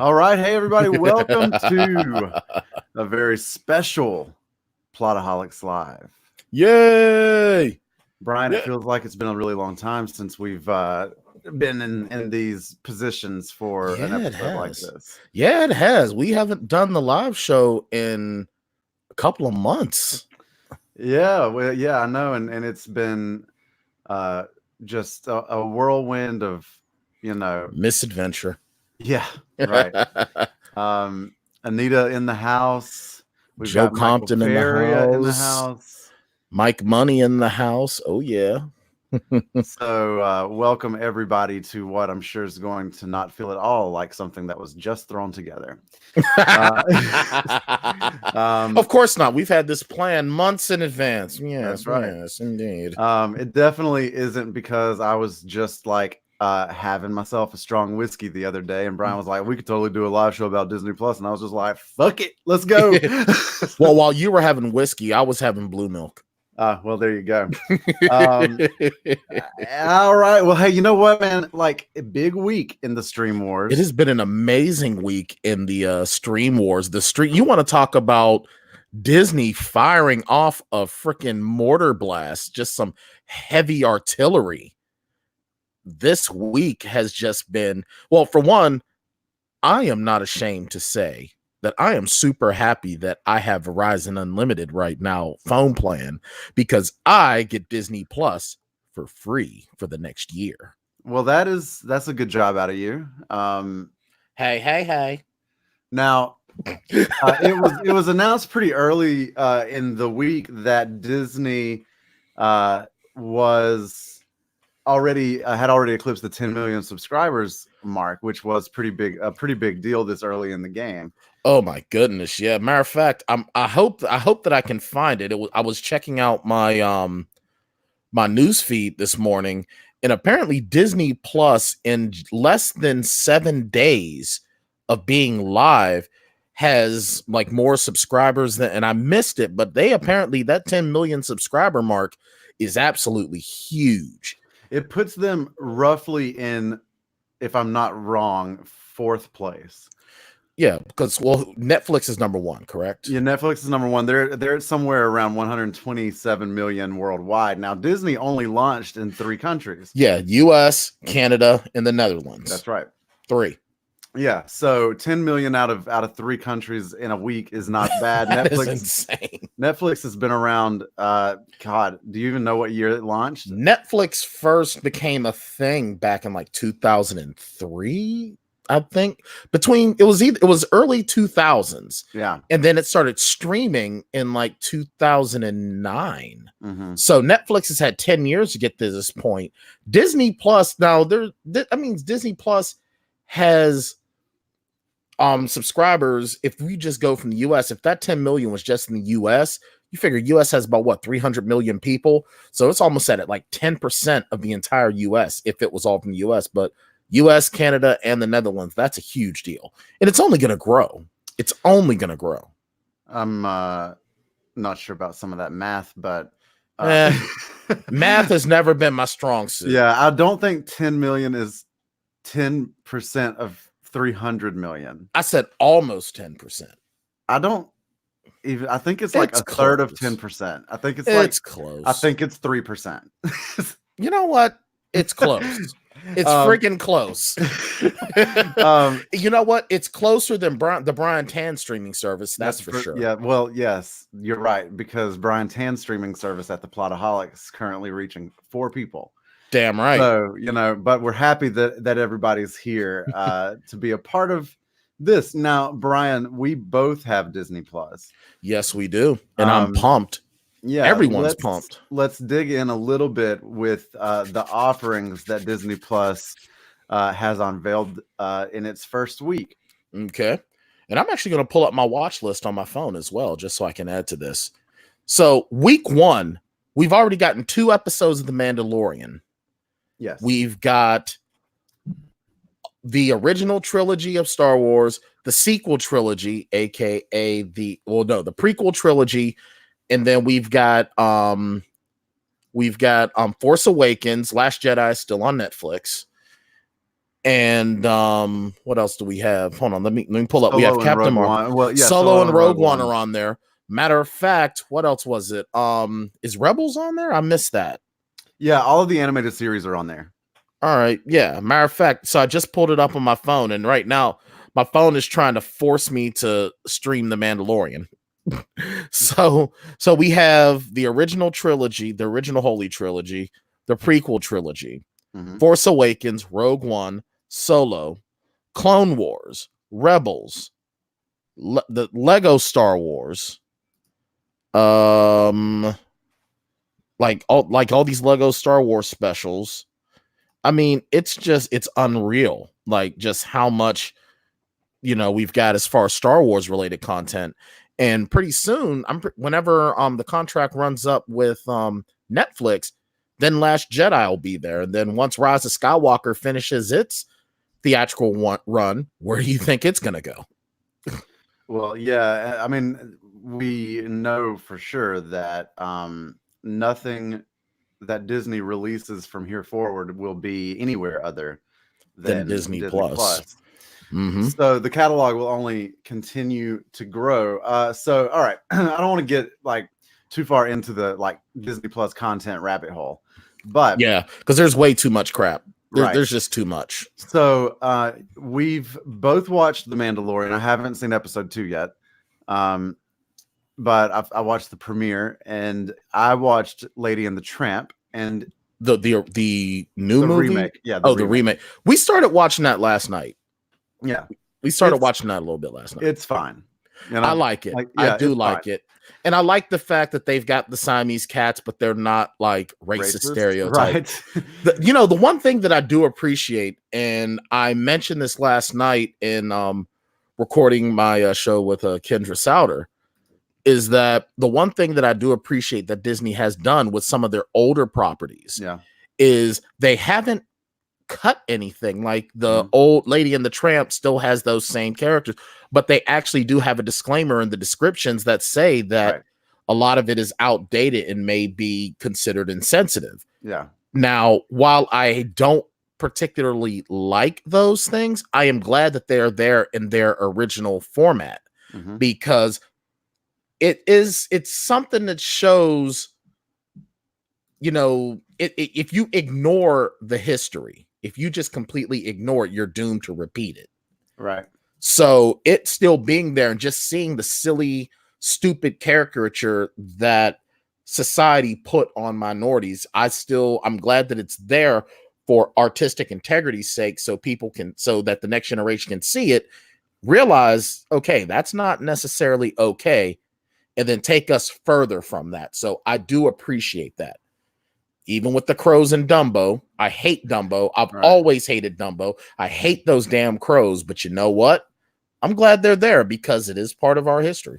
All right. Hey, everybody. Welcome to a very special Plotaholics Live. Yay! Brian, it Yeah, feels like it's been a really long time since we've been in these positions for an yeah, it episode like has. this. Yeah, it has. We haven't done the live show in a couple of months. Yeah. Well, yeah, I know. And it's been uh, just a whirlwind of, you know, Misadventure. yeah, right. Um, Anita in the house. We've Joe got Michael Compton in the Faria in the house. house. Mike Money in the house. Oh yeah. So, welcome everybody to what I'm sure is going to not feel at all like something that was just thrown together. Of course not. We've had this plan months in advance. That's Yes, right. yes, indeed. It definitely isn't because I was just like having myself a strong whiskey the other day, and Brian was like, "We could totally do a live show about Disney Plus," and I was just like, "Fuck it, let's go." Well, while you were having whiskey, I was having blue milk. Well, there you go. All right. Well, hey, you know what, man? Like a big week in the stream wars. It has been an amazing week in the stream wars. You want to talk about Disney firing off a freaking mortar blast, just some heavy artillery. This week has just been, well, for one, I am not ashamed to say that I am super happy that I have Verizon Unlimited right now phone plan because I get Disney Plus for free for the next year. Well, that's a good job out of you. Hey. Now, it was announced pretty early in the week that Disney was already had already eclipsed the 10 million subscribers mark, which was a pretty big deal this early in the game. Oh my goodness, yeah. Matter of fact, I hope that I can find it. I was checking out my my news feed this morning, and apparently Disney Plus in less than 7 days of being live has like more subscribers than, and I missed it, but they apparently that 10 million subscriber mark is absolutely huge. It puts them roughly in, if I'm not wrong, 4th place. Yeah, because Netflix is number 1, correct? Yeah, Netflix is number 1. They're somewhere around 127 million worldwide. Now, Disney only launched in 3 countries. Yeah, US, Canada, and the Netherlands. That's right. 3. Yeah, so 10 million out of 3 countries in a week is not bad. That is insane. Netflix has been around. God, do you even know what year it launched? Netflix first became a thing back in like 2003. I think it was early 2000s. Yeah. And then it started streaming in like 2009. Mm-hmm. So Netflix has had 10 years to get to this point. Disney Plus now Disney Plus has subscribers. If we just go from the US, if that 10 million was just in the US, you figure US has about what 300 million people. So it's almost at like 10% of the entire US if it was all from the US, but US, Canada, and the Netherlands, that's a huge deal. And it's only going to grow. It's only going to grow. I'm not sure about some of that math, but math has never been my strong suit. Yeah, I don't think 10 million is 10% of 300 million. I said almost 10%. I think it's like a third of 10%. I think it's close. I think it's 3%. You know what? It's close. It's freaking close. You know what? It's closer than the Bryan Tan streaming service. That's for sure. Yeah. Well, yes, you're right, because Bryan Tan streaming service at the Plotaholics is currently reaching 4 people. Damn right. So, but we're happy that everybody's here to be a part of this. Now, Brian, we both have Disney Plus. Yes, we do. And I'm pumped. Yeah, everyone's pumped. Let's dig in a little bit with the offerings that Disney Plus has unveiled in its first week. Okay. And I'm actually going to pull up my watch list on my phone as well, just so I can add to this. So week 1, we've already gotten 2 episodes of The Mandalorian. Yes. We've got the original trilogy of Star Wars, the sequel trilogy, aka the prequel trilogy. And then we've got Force Awakens, Last Jedi still on Netflix. And what else do we have? Hold on, let me pull up. We have Solo and Captain Rogue Marvel. One. Well, yeah, Solo and Rogue One One. are on there. Matter of fact, what else was it? Is Rebels on there? I missed that. Yeah, all of the animated series are on there. All right, yeah. Matter of fact, so I just pulled it up on my phone, and right now my phone is trying to force me to stream The Mandalorian. so we have the original trilogy, the original Holy Trilogy, the prequel trilogy, Force Awakens, Rogue One, Solo, Clone Wars, Rebels, the Lego Star Wars, like all these Lego Star Wars specials. I mean, it's unreal, like just how much we've got as far as Star Wars related content. And pretty soon, whenever the contract runs up with Netflix, then Last Jedi will be there. And then once Rise of Skywalker finishes its theatrical run, where do you think it's going to go? Well, yeah, I mean, we know for sure that nothing that Disney releases from here forward will be anywhere other than Disney Plus. So the catalog will only continue to grow. So, all right, I don't want to get like too far into the like Disney Plus content rabbit hole, but yeah, because there's way too much crap. There's just too much. So we've both watched The Mandalorian. I haven't seen episode 2 yet, but I watched the premiere, and I watched Lady and the Tramp, and the new movie remake. Yeah, the remake. We started watching that last night. Yeah, we started watching that a little bit last night. It's fine. I like it. I do like it. And I like the fact that they've got the Siamese cats, but they're not like racist stereotypes. Right. The one thing that I do appreciate, and I mentioned this last night in recording my show with Kendra Souter, is that the one thing that I do appreciate that Disney has done with some of their older properties is they haven't cut anything. Like the old Lady and the Tramp still has those same characters, but they actually do have a disclaimer in the descriptions that say that a lot of it is outdated and may be considered insensitive. Yeah. Now, while I don't particularly like those things, I am glad that they're there in their original format because it's something that shows, if you ignore the history, if you just completely ignore it, you're doomed to repeat it. Right. So it still being there and just seeing the silly, stupid caricature that society put on minorities, I'm glad that it's there for artistic integrity's sake, so that the next generation can see it, realize, okay, that's not necessarily okay, and then take us further from that. So I do appreciate that. Even with the crows and Dumbo, I hate Dumbo. I've always hated Dumbo. I hate those damn crows, but you know what? I'm glad they're there because it is part of our history.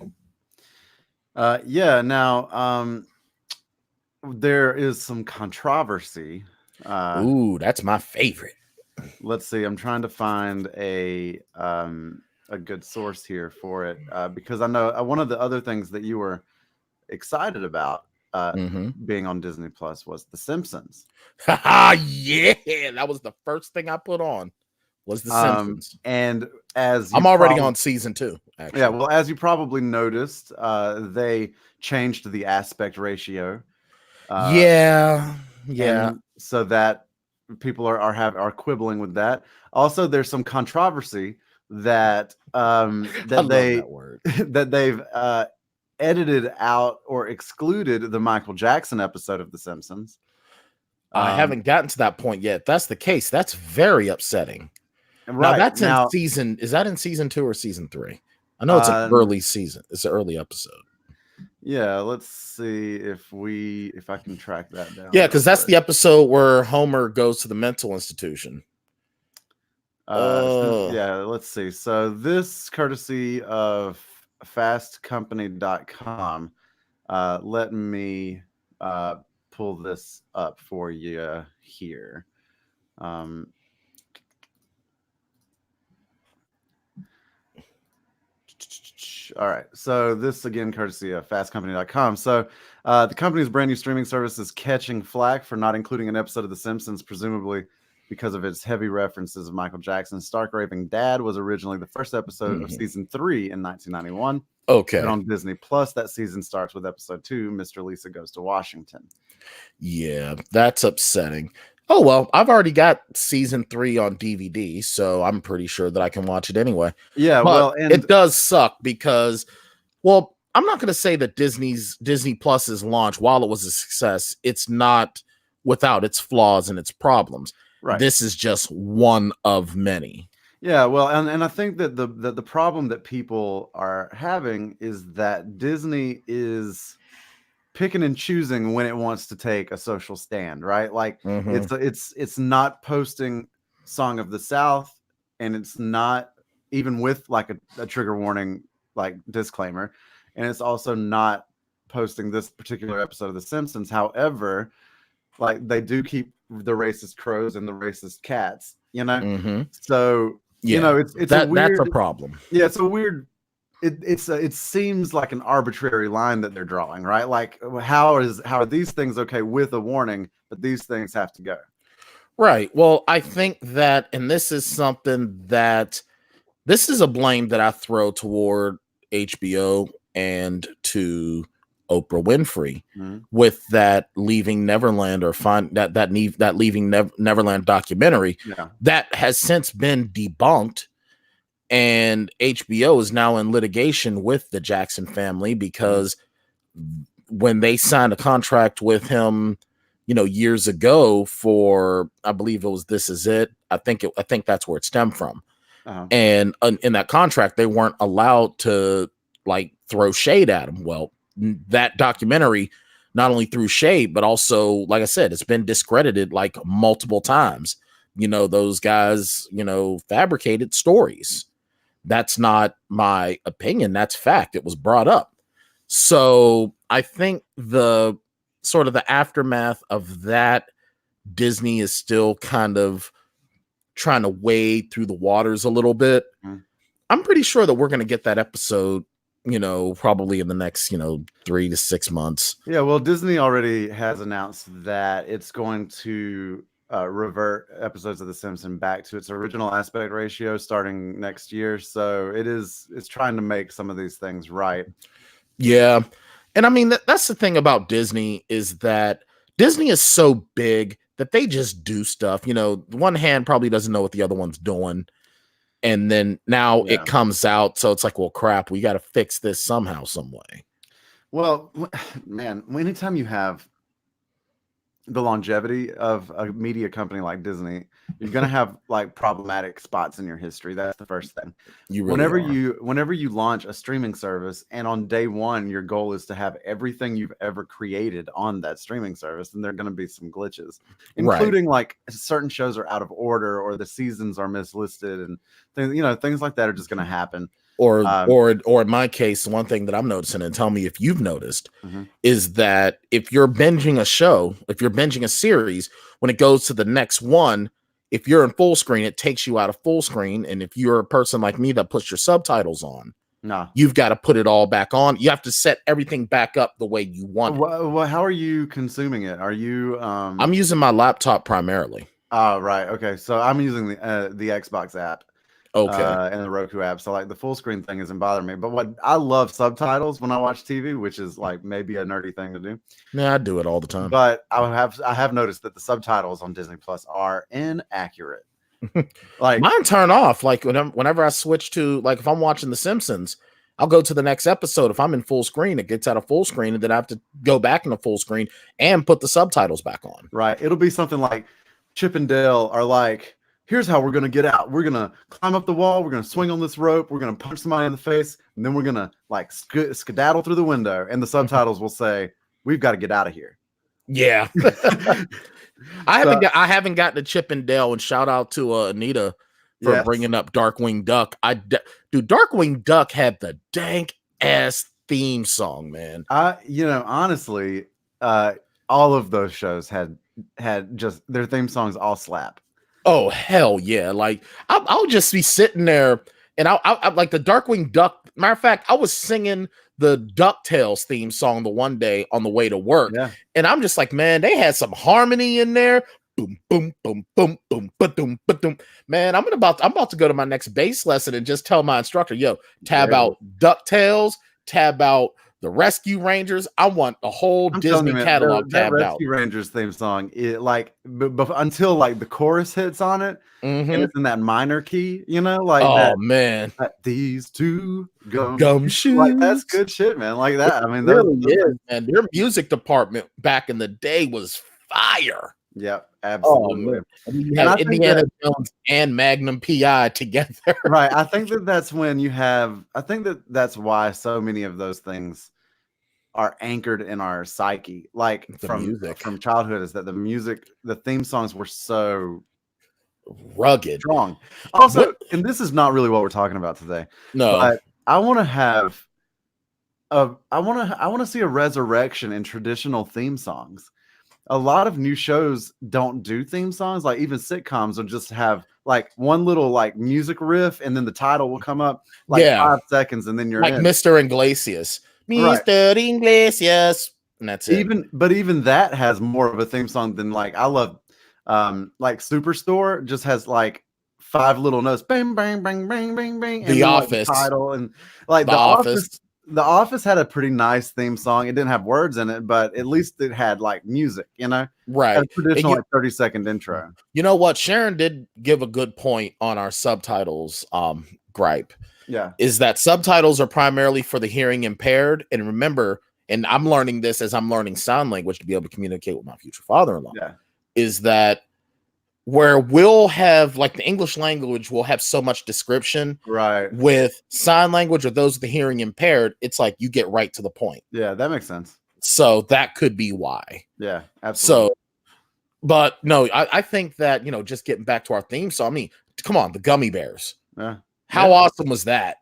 Yeah. Now, there is some controversy. Ooh, that's my favorite. Let's see. I'm trying to find a good source here for it because I know one of the other things that you were excited about being on Disney Plus was The Simpsons. Yeah, that was the first thing I put on was The Simpsons. And as I'm already on season 2. Actually. Yeah, well, as you probably noticed, they changed the aspect ratio. Yeah. So that people are quibbling with that. Also, there's some controversy that that they've edited out or excluded the Michael Jackson episode of The Simpsons. I haven't gotten to that point yet. If that's the case, that's very upsetting. Right. Now, that's in season. Is that in season 2 or season 3? I know it's an early season. It's an early episode. Yeah, let's see if I can track that down. Yeah, because that's the episode where Homer goes to the mental institution. Yeah, let's see. So this courtesy of fastcompany.com. Let me pull this up for you here. All right. So this again, courtesy of fastcompany.com. So the company's brand new streaming service is catching flack for not including an episode of The Simpsons, presumably because of its heavy references of Michael Jackson's Stark Raving Dad was originally the first episode of season 3 in 1991. Okay. But on Disney Plus, that season starts with episode 2, Mr. Lisa Goes to Washington. Yeah, that's upsetting. Oh, well, I've already got season 3 on DVD, so I'm pretty sure that I can watch it anyway. Yeah, but well, and it does suck because, well, I'm not going to say that Disney Plus's launch, while it was a success, it's not without its flaws and its problems. right. This is just one of many. Yeah, well, and I think that the problem that people are having is that Disney is picking and choosing when it wants to take a social stand, right? Like it's not posting Song of the South, and it's not even with like a trigger warning like disclaimer, and it's also not posting this particular episode of The Simpsons. However, like they do keep the racist crows and the racist cats, you know. So yeah, you know, it's a weird, that's a problem. Yeah, it's a weird. It seems like an arbitrary line that they're drawing, right? Like how are these things okay with a warning, but these things have to go? Right. Well, I think that, and this is something that this is a blame that I throw toward HBO and to Oprah Winfrey with that Leaving Neverland or Leaving Neverland documentary that has since been debunked, and HBO is now in litigation with the Jackson family because when they signed a contract with him, years ago for, I believe it was This Is It. I think that's where it stemmed from. And in that contract, they weren't allowed to like throw shade at him. Well, that documentary not only threw shade, but also, like I said, it's been discredited like multiple times. Those guys, fabricated stories. That's not my opinion. That's fact. It was brought up. So I think the sort of the aftermath of that, Disney is still kind of trying to wade through the waters a little bit. I'm pretty sure that we're going to get that episode, probably in the next, 3 to 6 months. Yeah, well, Disney already has announced that it's going to revert episodes of The Simpsons back to its original aspect ratio starting next year. So it's trying to make some of these things right. Yeah. And I mean, that's the thing about Disney is that Disney is so big that they just do stuff. One hand probably doesn't know what the other one's doing. And then now it comes out. So it's like, well, crap, we got to fix this somehow, some way. Well, man, anytime you have the longevity of a media company like Disney, you're going to have like problematic spots in your history. That's the first thing. Whenever you launch a streaming service and on day one, your goal is to have everything you've ever created on that streaming service, and there are going to be some glitches, including like certain shows are out of order or the seasons are mislisted and things like that are just going to happen. Or in my case, one thing that I'm noticing, and tell me if you've noticed, is that if you're binging a show, if you're binging a series, when it goes to the next one, if you're in full screen, it takes you out of full screen. And if you're a person like me that puts your subtitles on, you've got to put it all back on. You have to set everything back up the way you want it. Well, how are you consuming it? Are you? I'm using my laptop primarily. Oh, right. Okay. So I'm using the Xbox app. Okay. And the Roku app. So like the full screen thing isn't bothering me. But what I love subtitles when I watch TV, which is like maybe a nerdy thing to do. Yeah, I do it all the time. But I have noticed that the subtitles on Disney Plus are inaccurate. Like mine turn off. Like whenever I switch to, like, if I'm watching The Simpsons, I'll go to the next episode. If I'm in full screen, it gets out of full screen, and then I have to go back into full screen and put the subtitles back on. Right. It'll be something like Chip and Dale are like, here's how we're going to get out. We're going to climb up the wall. We're going to swing on this rope. We're going to punch somebody in the face. And then we're going to like skedaddle through the window. And the subtitles will say, we've got to get out of here. Yeah. I haven't gotten to Chip and Dale, and shout out to Anita for bringing up Darkwing Duck. Dude, Darkwing Duck had the dank ass theme song, man. Honestly, all of those shows had just their theme songs all slap. Oh, hell yeah. Like, I'll just be sitting there, and I like the Darkwing Duck. Matter of fact, I was singing the DuckTales theme song the one day on the way to work. Yeah. And I'm just like, man, they had some harmony in there. boom, boom, boom, boom, boom, ba-doom, ba-doom. Man, I'm about to go to my next bass lesson and just tell my instructor, yo, tab There it out is. DuckTales, tab out the Rescue Rangers. I want the whole I'm telling you, Disney man, catalog that tabbed out. Rescue Rangers theme song, it like until like the chorus hits on it, and Mm-hmm. it's in that minor key, you know, like Oh that. man, These two gum like that's gumshoes. good shit, man. Like It that. I mean, really those is, things. man. Their music department back in the day was fire. Yep, Oh absolutely. man. And you And have I think Indiana that Jones and Magnum PI together. right. I think that that's when you have. I think that that's why so many of those things are anchored in our psyche, like The music. from childhood, is that the music, the theme songs were so Rugged. strong. Also, What? and this is not really what we're talking about today, No. but I want to have I want to see a resurrection in traditional theme songs. A lot of new shows don't do theme songs. Like even sitcoms will just have like one little like music riff, and then the title will come up like Yeah. 5 seconds, and then you're Like in. Mr. Iglesias. Right. Mr. Iglesias. And that's it. Even that has more of a theme song than like I love like Superstore just has like 5 little notes, bang, bang, bang, bang, bang, bang, and The then like the Office. title, and like The Office. The Office had a pretty nice theme song. It didn't have words in it, but at least it had like music, you know, had a Right. And traditional like 30-second intro. you know what? Sharon did give a good point on our subtitles gripe. Yeah. Is that subtitles are primarily for the hearing impaired. And remember, and I'm learning this as I'm learning sign language to be able to communicate with my future father-in-law, Yeah. is that where we'll have like the English language will have so much description, Right. with sign language or those with the hearing impaired, it's like you get right to the point. Yeah, that makes sense. So that could be why. Yeah, absolutely. So, but no, I think that, you know, just getting back to our theme song, I mean, come on, the Gummy Bears. Yeah. How awesome was that?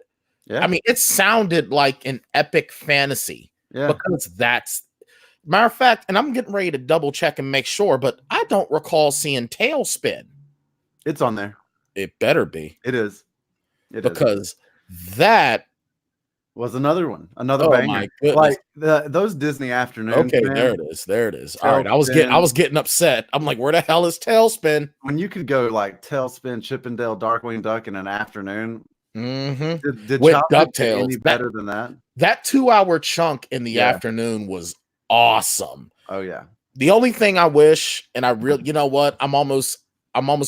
Yeah. I mean, it sounded like an epic fantasy. Yeah. Because that's matter of fact, and I'm getting ready to double check and make sure, but I don't recall seeing Tailspin. It's on there. It better be. It is. Because that was another one, another oh banger. My goodness. Like those Disney afternoons. Okay, man, there it is. There it is. Tailspin. All right, I was getting upset. I'm like, where the hell is Tailspin? When you could go like Tailspin, Chippendale, Darkwing Duck in an afternoon. Mm-hmm. Did with DuckTales DuckTales any better than that? That 2-hour chunk in the afternoon was awesome. Oh yeah. The only thing I wish, and I really, you know what, I'm almost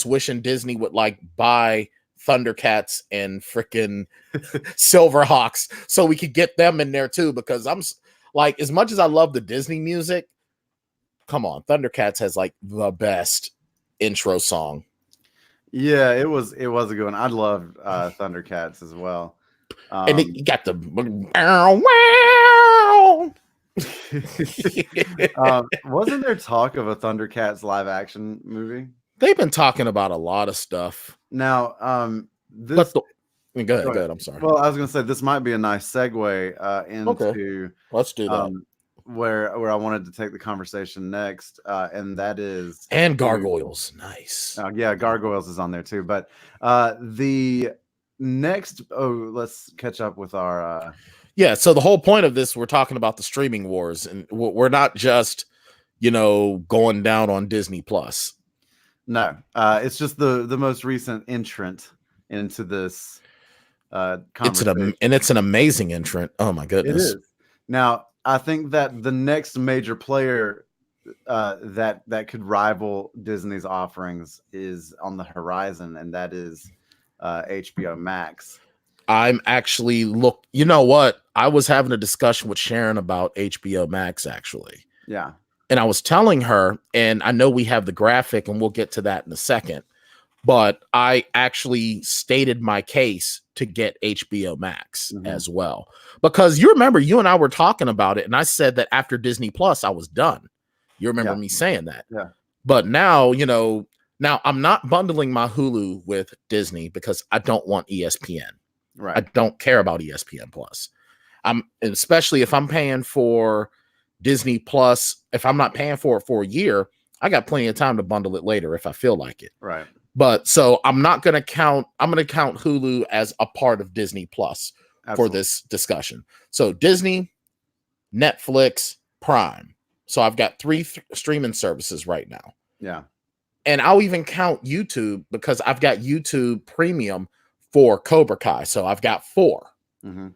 wishing Disney would like buy Thundercats and freaking Silverhawks so we could get them in there too, because I'm like, as much as I love the Disney music, come on, Thundercats has like the best intro song. Yeah, it was a good one. I loved Thundercats as well. And you got the wasn't there talk of a Thundercats live action movie? They've been talking about a lot of stuff. Now, this. Go ahead. I'm sorry. Well, I was going to say this might be a nice segue into. Okay. Let's do that. Where I wanted to take the conversation next, and that is Gargoyles. Nice. Yeah, Gargoyles is on there too. But the next, let's catch up with our. Yeah, so the whole point of this, we're talking about the streaming wars, and we're not just, you know, going down on Disney Plus. No, it's just the most recent entrant into this conversation. It's an amazing entrant. Oh my goodness! It is. Now, I think that the next major player that could rival Disney's offerings is on the horizon, and that is HBO Max. I'm actually you know what? I was having a discussion with Sharon about HBO Max actually. Yeah. And I was telling her, and I know we have the graphic and we'll get to that in a second, but I actually stated my case to get HBO Max as well. Because you remember, you and I were talking about it, and I said that after Disney Plus, I was done. You remember me saying that. Yeah. But now, you know, I'm not bundling my Hulu with Disney because I don't want ESPN. Right. I don't care about ESPN Plus. Especially if I'm paying for Disney Plus, if I'm not paying for it for a year, I got plenty of time to bundle it later if I feel like it. Right. But so I'm going to count Hulu as a part of Disney Plus for this discussion. So Disney, Netflix, Prime. So I've got 3 streaming services right now. Yeah. And I'll even count YouTube because I've got YouTube Premium for Cobra Kai. So I've got 4. Mm-hmm.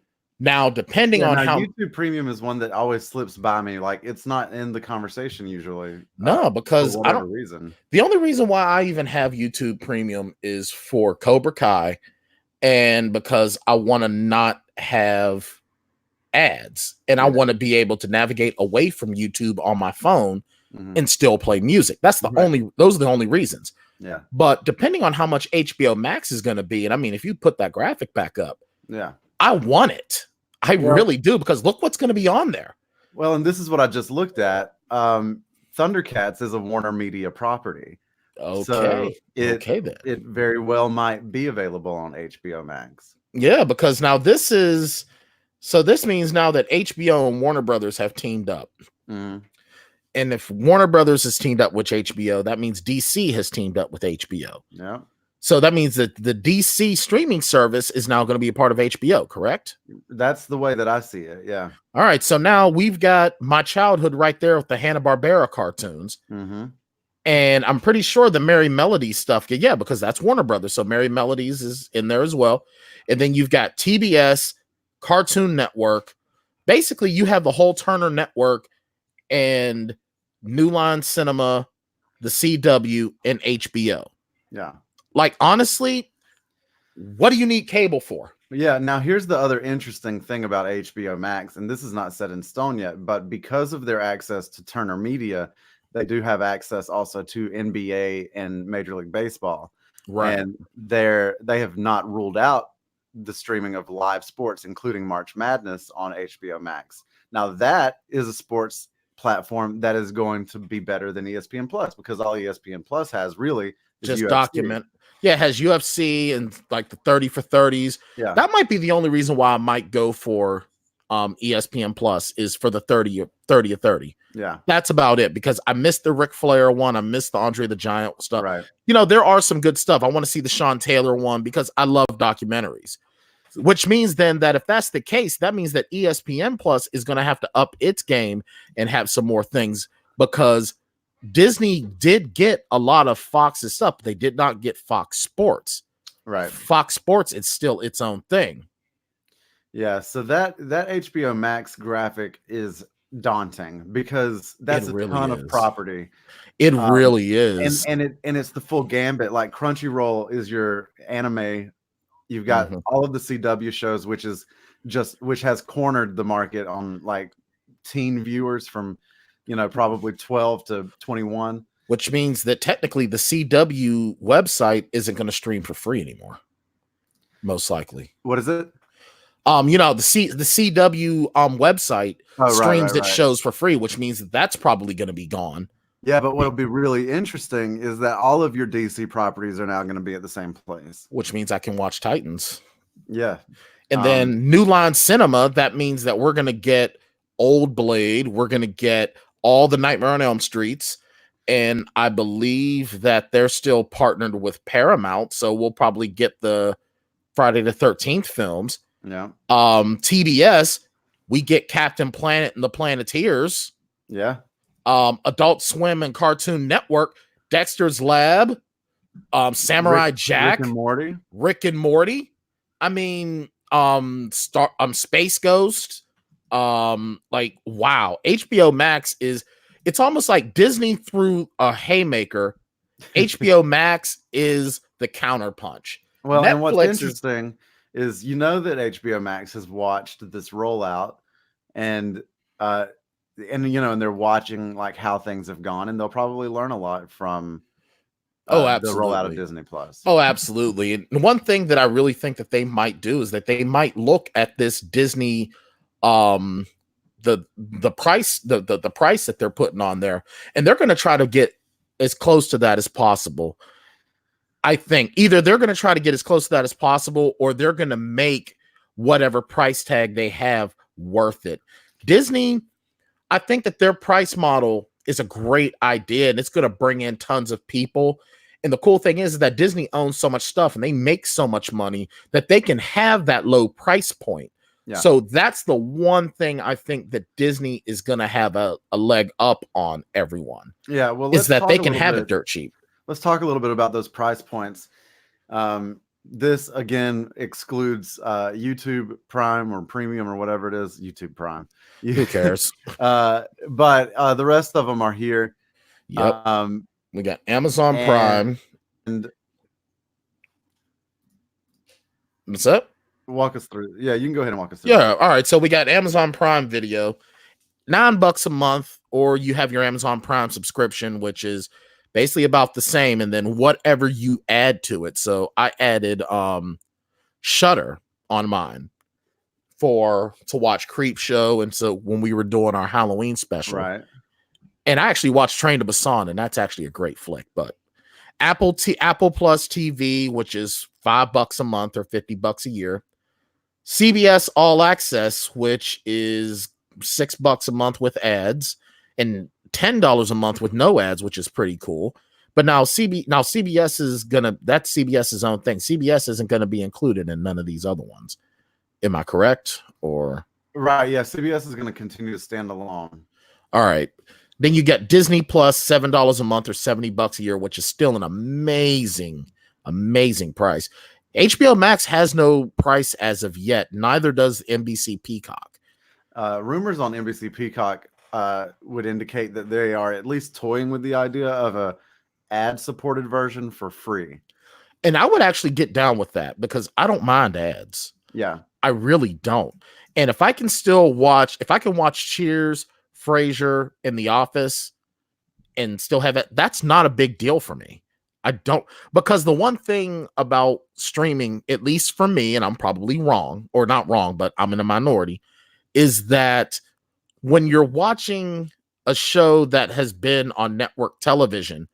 Now, depending on now how YouTube Premium is one that always slips by me. Like it's not in the conversation usually. no, because for I whatever don't. reason. The only reason why I even have YouTube Premium is for Cobra Kai, and because I want to not have ads, and I want to be able to navigate away from YouTube on my phone and still play music. That's the those are the only reasons. Yeah. But depending on how much HBO Max is going to be, and I mean, if you put that graphic back up, yeah, I want it. I really do, because look what's going to be on there. Well, and this is what I just looked at. Thundercats is a Warner Media property. Okay. So then. It very well might be available on HBO Max. Yeah, because now this means now that HBO and Warner Brothers have teamed up. Mm-hmm. And if Warner Brothers has teamed up with HBO, that means DC has teamed up with HBO. Yeah. So that means that the DC streaming service is now going to be a part of HBO, correct? That's the way that I see it. Yeah. All right. So now we've got my childhood right there with the Hanna-Barbera cartoons. Mm-hmm. And I'm pretty sure the Merry Melodies stuff, yeah, because that's Warner Brothers. So Merry Melodies is in there as well. And then you've got TBS, Cartoon Network. Basically, you have the whole Turner Network and New Line Cinema, the CW, and HBO. Yeah. Like, honestly, what do you need cable for? Yeah. Now, here's the other interesting thing about HBO Max, and this is not set in stone yet, but because of their access to Turner Media, they do have access also to NBA and Major League Baseball. Right. And they have not ruled out the streaming of live sports, including March Madness on HBO Max. Now, that is a sports platform that is going to be better than ESPN Plus, because all ESPN Plus has really is just UFC. document. Yeah, it has UFC and like the 30 for 30s. Yeah. That might be the only reason why I might go for ESPN Plus, is for the 30 or 30. Yeah. That's about it, because I missed the Ric Flair one. I missed the Andre the Giant stuff. Right. You know, there are some good stuff. I want to see the Sean Taylor one because I love documentaries. Which means then that if that's the case, that means that ESPN Plus is going to have to up its game and have some more things, because Disney did get a lot of Fox's stuff, but they did not get Fox Sports. Right. Fox Sports, it's still its own thing. Yeah. So that HBO Max graphic is daunting, because that's a ton of property. It really is. And it's the full gambit. Like Crunchyroll is your anime. You've got all of the CW shows, which has cornered the market on like teen viewers from, probably 12 to 21. Which means that technically the CW website isn't going to stream for free anymore. Most likely. What is it? The CW website streams its shows for free, which means that's probably going to be gone. Yeah, but what'll be really interesting is that all of your DC properties are now going to be at the same place. Which means I can watch Titans. Yeah. And then New Line Cinema, that means that we're going to get Old Blade. We're going to get all the Nightmare on Elm Streets. And I believe that they're still partnered with Paramount. So we'll probably get the Friday the 13th films. Yeah. TBS, we get Captain Planet and the Planeteers. Yeah. Adult Swim and Cartoon Network, Dexter's Lab, Samurai Jack, Rick and Morty. I mean, Space Ghost. Like, wow, HBO Max it's almost like Disney threw a haymaker. HBO Max is the counterpunch. Well, Netflix, and what's interesting is that HBO Max has watched this rollout, and they're watching like how things have gone, and they'll probably learn a lot from the rollout of Disney Plus. Oh, absolutely. And one thing that I really think that they might do is that they might look at this Disney, the price, the price that they're putting on there, and they're going to try to get as close to that as possible. I think either they're going to try to get as close to that as possible, or they're going to make whatever price tag they have worth it. Disney, I think that their price model is a great idea, and it's going to bring in tons of people. And the cool thing is that Disney owns so much stuff and they make so much money that they can have that low price point. Yeah. So that's the one thing I think that Disney is going to have a leg up on everyone. Yeah, well, is that they can have it dirt cheap. let's talk a little bit about those price points. This again excludes YouTube Prime or Premium or whatever it is. YouTube Prime. Who cares? But the rest of them are here. Yep. We got Amazon Prime. And what's up? Walk us through. Yeah, you can go ahead and walk us through. Yeah. All right. So we got Amazon Prime Video, $9 a month, or you have your Amazon Prime subscription, which is basically about the same, and then whatever you add to it. So I added Shudder on mine to watch Creep Show, and so when we were doing our Halloween special, right? And I actually watched Train to Busan, and that's actually a great flick. But Apple Plus TV, which is $5 a month or $50 a year. CBS All Access, which is $6 a month with ads, and $10 a month with no ads, which is pretty cool. But now CBS is that's CBS's own thing. CBS isn't gonna be included in none of these other ones. Am I correct? Or right? Yeah, CBS is gonna continue to stand alone. All right. Then you get Disney Plus, $7 a month or $70 a year, which is still an amazing price. HBO Max has no price as of yet. Neither does NBC Peacock. Rumors on NBC Peacock would indicate that they are at least toying with the idea of a ad-supported version for free. And I would actually get down with that because I don't mind ads. Yeah. I really don't. And if I can watch Cheers, Frasier, and The Office and still have it, that's not a big deal for me. I don't, because the one thing about streaming, at least for me, and I'm probably wrong, or not wrong, but I'm in a minority, is that when you're watching a show that has been on network television,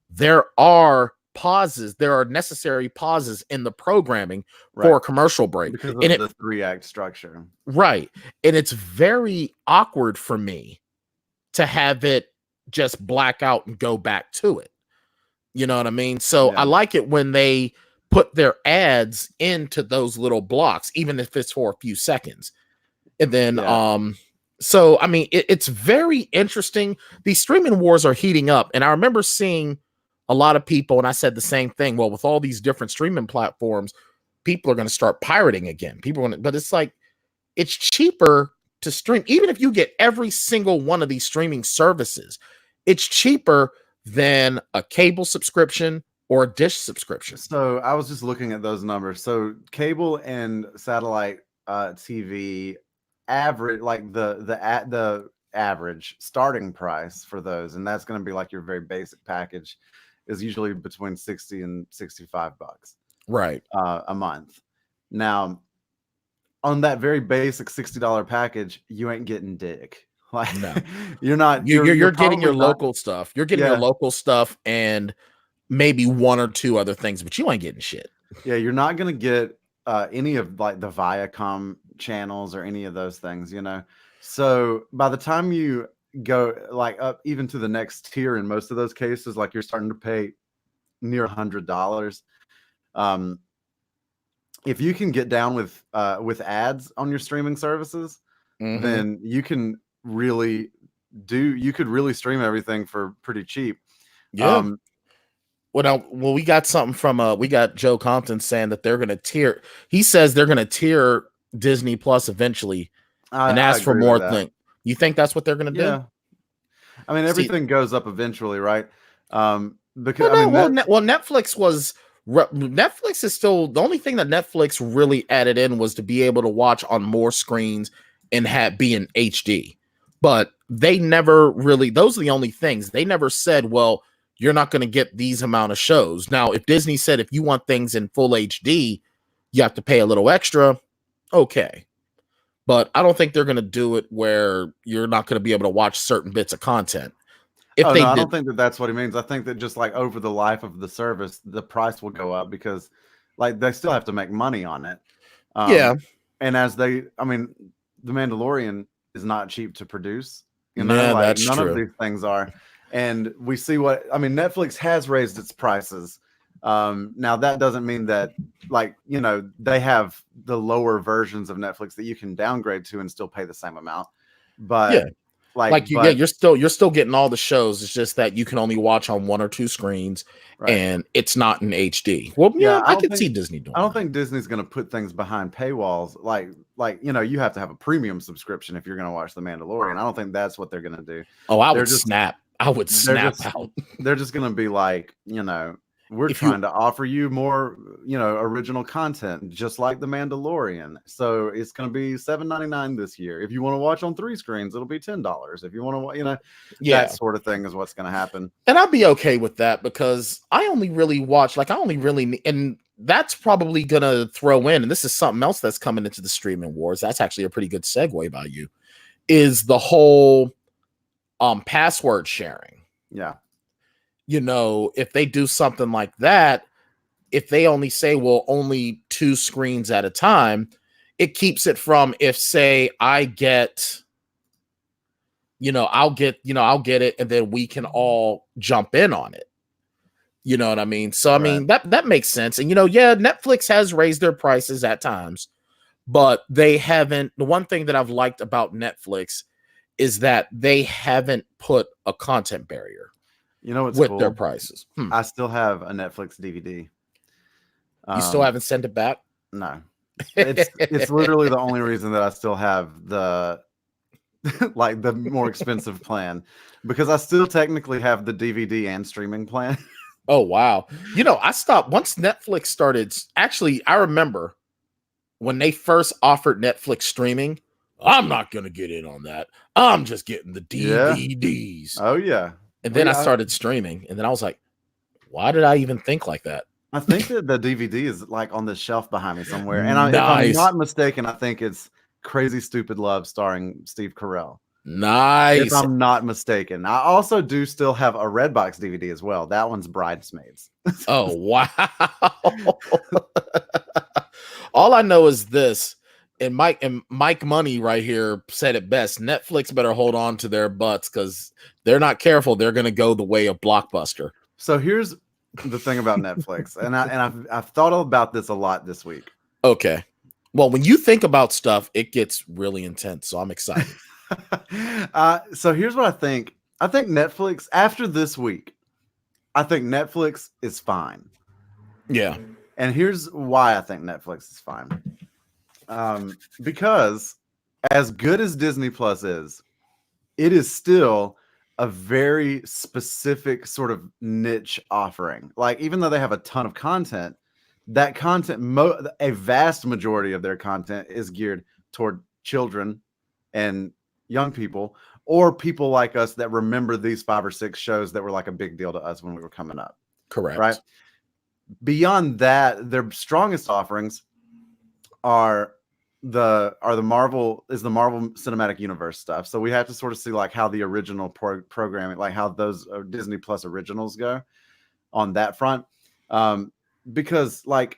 there are necessary pauses in the programming for a commercial break. Because of the 3-act structure. Right. And it's very awkward for me to have it just black out and go back to it. You know what I mean? So I like it when they put their ads into those little blocks, even if it's for a few seconds. And then, so, I mean, it's very interesting. These streaming wars are heating up. And I remember seeing a lot of people, and I said the same thing. Well, with all these different streaming platforms, people are going to start pirating again. But it's like, it's cheaper to stream. Even if you get every single one of these streaming services, it's cheaper than a cable subscription or a dish subscription. So I was just looking at those numbers. So cable and satellite TV average, like the average starting price for those, and that's going to be like your very basic package, is usually between $60 and $65, right, a month. Now, on that very basic $60 package, you ain't getting dick. Like, no, you're not. You're getting your local stuff. You're getting your local stuff and maybe one or two other things, but you ain't getting shit. Yeah, you're not gonna get any of like the Viacom channels or any of those things, you know. So by the time you go like up even to the next tier, in most of those cases, like you're starting to pay near $100. If you can get down with ads on your streaming services, then you can really stream everything for pretty cheap. Yeah. We got something from we got Joe Compton saying that they're going to tier. He says they're going to tier Disney Plus eventually and ask for more things. You think that's what they're going to do? I mean, everything goes up eventually, right? Because Netflix is still the only thing that Netflix really added in was to be able to watch on more screens and be in HD. But they never really, those are the only things. They never said, well, you're not going to get these amount of shows. Now, if Disney said, if you want things in full HD, you have to pay a little extra. Okay. But I don't think they're going to do it where you're not going to be able to watch certain bits of content. I don't think that's what he means. I think that just like over the life of the service, the price will go up because like they still have to make money on it. And The Mandalorian is not cheap to produce. You know, that's none true. of these things are. And we see Netflix has raised its prices. Now that doesn't mean that they have the lower versions of Netflix that you can downgrade to and still pay the same amount. But Like, Yeah, but you're still getting all the shows. It's just that you can only watch on one or two screens, right. and it's not in HD. Well, Yeah, yeah, I could see Disney I doing don't that. think Disney's going to put things behind paywalls like you have to have a premium subscription if you're going to watch The Mandalorian. I don't think that's what they're going to do. Oh, I They're would just snap. I would they're snap just out. they're just going to be like, we're If you trying to offer you more, original content just like The Mandalorian. So it's going to be $7.99 this year. If you want to watch on 3 screens, it'll be $10. If you want to, that yeah. sort of thing is what's going to happen. And I'd be okay with that because I only really watch, and that's probably gonna throw in, and this is something else that's coming into the streaming wars. That's actually a pretty good segue by you, is the whole password sharing. Yeah. If they do something like that, if they only say, well, only 2 screens at a time, it keeps it from, if say I get, I'll get it, and then we can all jump in on it. You know what I mean? So, I mean, that makes sense. And, yeah, Netflix has raised their prices at times, but they haven't. The one thing that I've liked about Netflix is that they haven't put a content barrier What's with cool? their prices. I still have a Netflix DVD. You still haven't sent it back? No. It's literally the only reason that I still have the like the more expensive plan, because I still technically have the DVD and streaming plan. Oh, wow. I stopped once Netflix started. Actually, I remember when they first offered Netflix streaming, I'm not going to get in on that. I'm just getting the DVDs. Yeah. Oh, yeah. And then I started streaming, and then I was like, why did I even think like that? I think that the DVD is like on the shelf behind me somewhere. And Nice. if I'm not mistaken, I think it's Crazy Stupid Love starring Steve Carell. Nice. If I'm not mistaken. I also do still have a Redbox DVD as well. That one's Bridesmaids. Oh, wow. All I know is this, and Mike Money right here said it best. Netflix better hold on to their butts, because they're not careful. They're going to go the way of Blockbuster. So here's the thing about Netflix, and I've thought about this a lot this week. Okay. Well, when you think about stuff, it gets really intense. So I'm excited. So here's what I think. I think Netflix, after this week, I think Netflix is fine. Yeah. And here's why I think Netflix is fine. Because as good as Disney Plus is, it is still a very specific sort of niche offering. Like, even though they have a ton of content, that content, a vast majority of their content is geared toward children and young people, or people like us that remember these 5 or 6 shows that were like a big deal to us when we were coming up. Correct. Right. Beyond that, their strongest offerings are the Marvel Cinematic Universe stuff. So we have to sort of see like how the original programming, like how those Disney Plus originals go on that front. Because like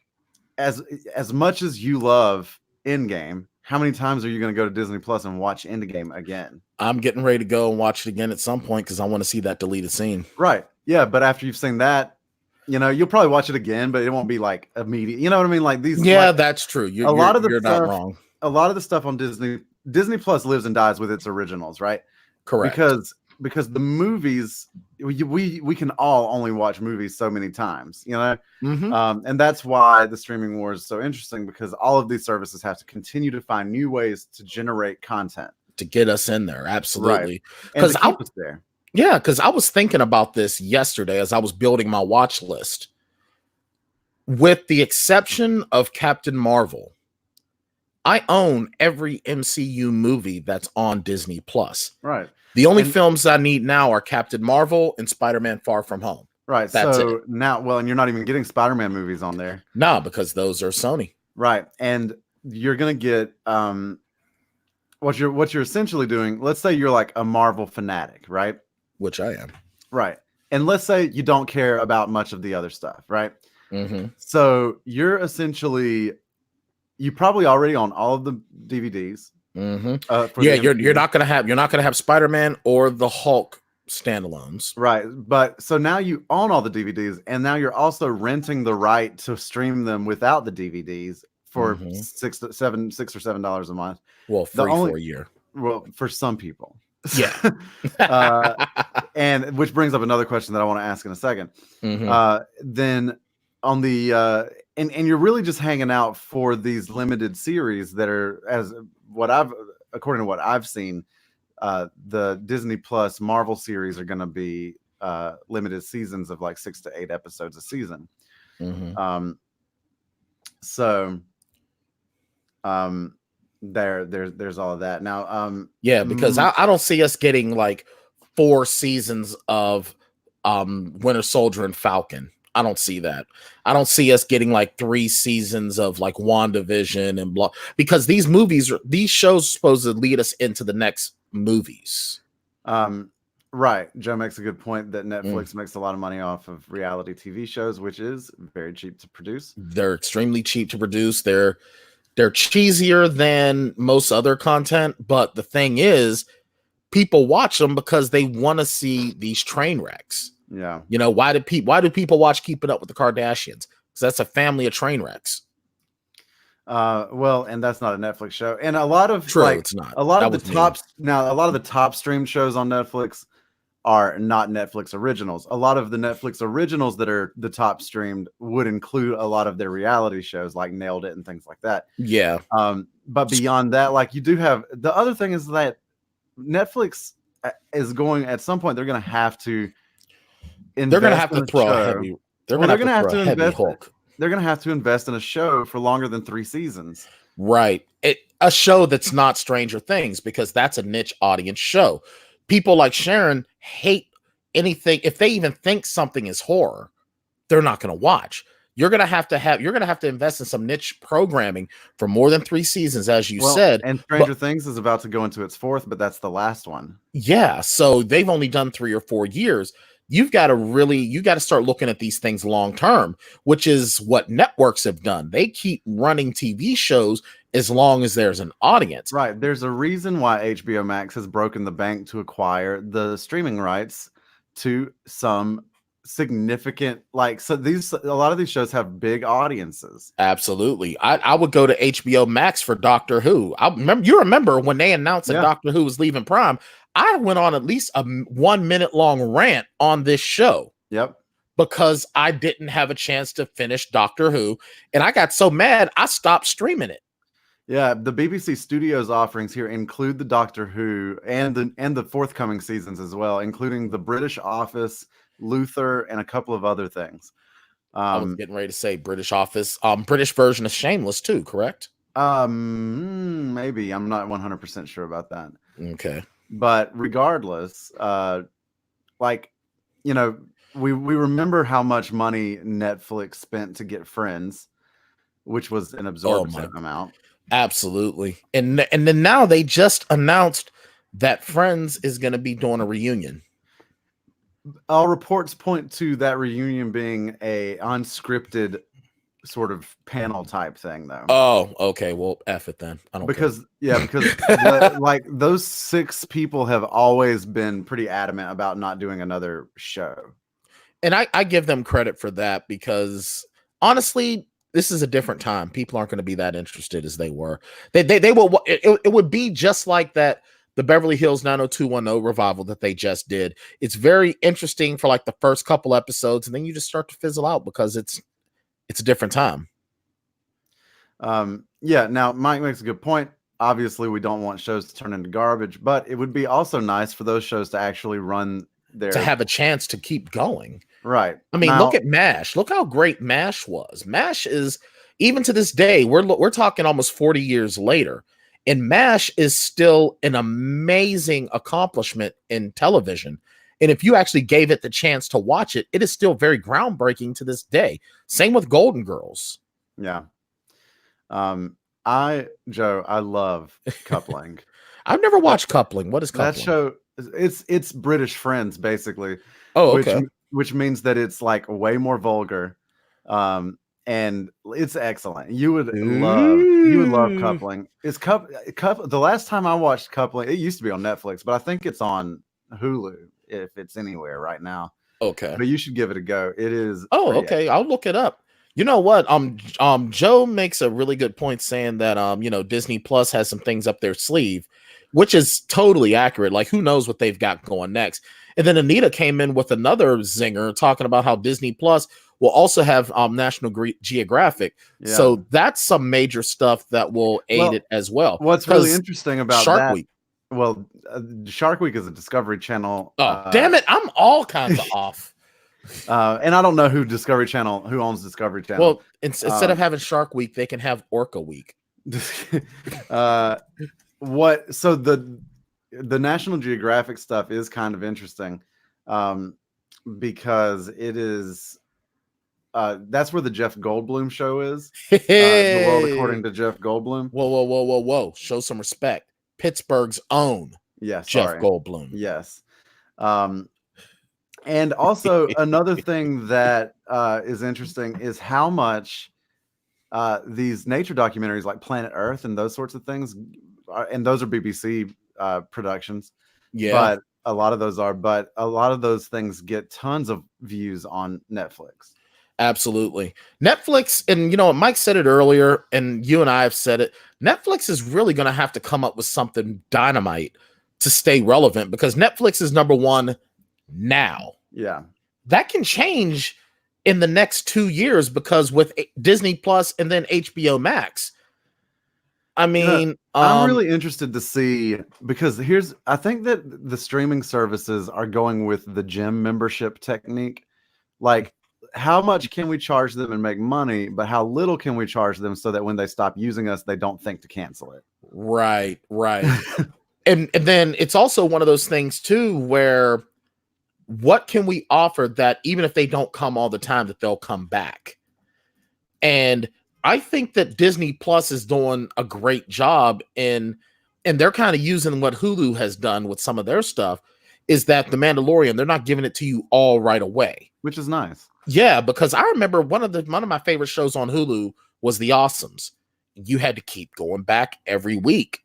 as much as you love Endgame, how many times are you going to go to Disney Plus and watch Endgame again? I'm getting ready to go and watch it again at some point because I want to see that deleted scene. Right. Yeah. But after you've seen that, you'll probably watch it again, but it won't be like immediate. You know what I mean? Like these. Yeah, like, that's true. You're not wrong. A lot of the stuff on Disney Plus lives and dies with its originals, right? Correct. Because the movies, we can all only watch movies so many times, Mm-hmm. And that's why the streaming war is so interesting, because all of these services have to continue to find new ways to generate content to get us in there. Absolutely. Because keep us there. Yeah, because I was thinking about this yesterday as I was building my watch list. With the exception of Captain Marvel, I own every MCU movie that's on Disney Plus. Right. The only films I need now are Captain Marvel and Spider-Man Far From Home. Right. That's so it. Now, and you're not even getting Spider-Man movies on there. No, because those are Sony. Right. And you're going to get what you're essentially doing. Let's say you're like a Marvel fanatic, right? Which I am. Right. And let's say you don't care about much of the other stuff, right? Mm-hmm. So you probably already own all of the DVDs. Mm-hmm. You're not gonna have Spider-Man or the Hulk standalones, right? But so now you own all the DVDs, and now you're also renting the right to stream them without the DVDs for $6 or $7 a month. Well, free for a year. Well, for some people. Yeah. And which brings up another question that I want to ask in a second. Then on the and you're really just hanging out for these limited series that are, as what I've according to what I've seen, the Disney Plus Marvel series are going to be limited seasons of like 6 to 8 episodes a season. So there's all of that now. Yeah, because I don't see us getting like 4 seasons of Winter Soldier and Falcon. I don't see that. I don't see us getting like 3 seasons of like WandaVision and blah, because these shows are supposed to lead us into the next movies. Right. Joe makes a good point that Netflix makes a lot of money off of reality TV shows, which is very cheap to produce. They're extremely cheap to produce. They're cheesier than most other content, but the thing is, people watch them because they want to see these train wrecks. Yeah. You know, why do people watch Keeping Up with the Kardashians? Because that's a family of train wrecks. Well, and that's not a Netflix show. And a lot of it's not. A lot of the top streamed shows on Netflix are not Netflix originals. A lot of the Netflix originals that are the top streamed would include a lot of their reality shows like Nailed It and things like that. Yeah. But beyond that, like you do have the other thing is that Netflix is going at some point they're going to have to they're going to have to throw a heavy they're going to have to invest hook. They're going to have to invest in a show for longer than 3 seasons. Right. A show that's not Stranger Things, because that's a niche audience show. People like Sharon hate anything. If they even think something is horror, they're not going to watch. You're going to have to invest in some niche programming for more than 3 seasons, as you said. And Stranger Things is about to go into its 4th, but that's the last one. Yeah. So they've only done 3 or 4 years. You got to start looking at these things long term, which is what networks have done. They keep running TV shows as long as there's an audience. Right. There's a reason why HBO Max has broken the bank to acquire the streaming rights to some significant, like, so a lot of these shows have big audiences. Absolutely. I would go to HBO Max for Doctor Who. You remember when they announced that Doctor Who was leaving Prime, I went on at least a 1 minute long rant on this show. Yep. Because I didn't have a chance to finish Doctor Who, and I got so mad I stopped streaming it. Yeah, the BBC Studios offerings here include the Doctor Who and the forthcoming seasons as well, including the British Office, Luther, and a couple of other things. I was getting ready to say British Office, British version of Shameless too, correct? Maybe. I'm not 100% sure about that. Okay. But regardless, like, you know, we remember how much money Netflix spent to get Friends, which was an absorbent amount. Absolutely. And then now they just announced that Friends is going to be doing a reunion. All reports point to that reunion being a unscripted sort of panel type thing, though. Oh, okay. Well, F it then. I don't because like those 6 people have always been pretty adamant about not doing another show. And I give them credit for that, because honestly, this is a different time. People aren't going to be that interested as they were. They will. It would be just like that. The Beverly Hills 90210 revival that they just did. It's very interesting for like the first couple episodes, and then you just start to fizzle out because it's a different time. Yeah. Now, Mike makes a good point. Obviously, we don't want shows to turn into garbage, but it would be also nice for those shows to actually run to have a chance to keep going. Right. I mean, look at MASH. Look how great MASH was. MASH is, even to this day, we're talking almost 40 years later, and MASH is still an amazing accomplishment in television. And if you actually gave it the chance to watch it, it is still very groundbreaking to this day. Same with Golden Girls. Yeah. I love Coupling. I've never watched Coupling. What is Coupling? That show, it's British Friends, basically. Oh, okay. Which means that it's like way more vulgar. And it's excellent. You would love Coupling. It's the last time I watched Coupling, it used to be on Netflix, but I think it's on Hulu if it's anywhere right now. Okay. But you should give it a go. It is. Oh, okay. I'll look it up. You know what? Joe makes a really good point saying that Disney Plus has some things up their sleeve. which is totally accurate. Like, who knows what they've got going next? And then Anita came in with another zinger talking about how Disney Plus will also have National Geographic. Yeah. So that's some major stuff that will aid it as well. What's really interesting about Shark that? Week. Well, Shark Week is a Discovery Channel. Oh, damn it! I'm all kinds of off. And I don't know who owns Discovery Channel. Well, instead of having Shark Week, they can have Orca Week. So the National Geographic stuff is kind of interesting, because it is that's where the Jeff Goldblum show is. The World According to Jeff Goldblum. Whoa! Show some respect. Pittsburgh's own Jeff Goldblum. Yes. And also another thing that is interesting is how much these nature documentaries like Planet Earth and those sorts of things, and those are BBC productions. Yeah. But a lot of those things get tons of views on Netflix. Absolutely. Netflix, and Mike said it earlier, and you and I have said it, Netflix is really going to have to come up with something dynamite to stay relevant, because Netflix is number one now. Yeah. That can change in the next 2 years, because with Disney Plus and then HBO Max, I mean, I'm really interested to see, because I think that the streaming services are going with the gym membership technique. Like, how much can we charge them and make money, but how little can we charge them so that when they stop using us, they don't think to cancel it? Right. and then it's also one of those things too, where what can we offer that even if they don't come all the time, that they'll come back? And I think that Disney Plus is doing a great job and they're kind of using what Hulu has done with some of their stuff, is that The Mandalorian, they're not giving it to you all right away, which is nice. Yeah, because I remember one of my favorite shows on Hulu was The Awesomes. You had to keep going back every week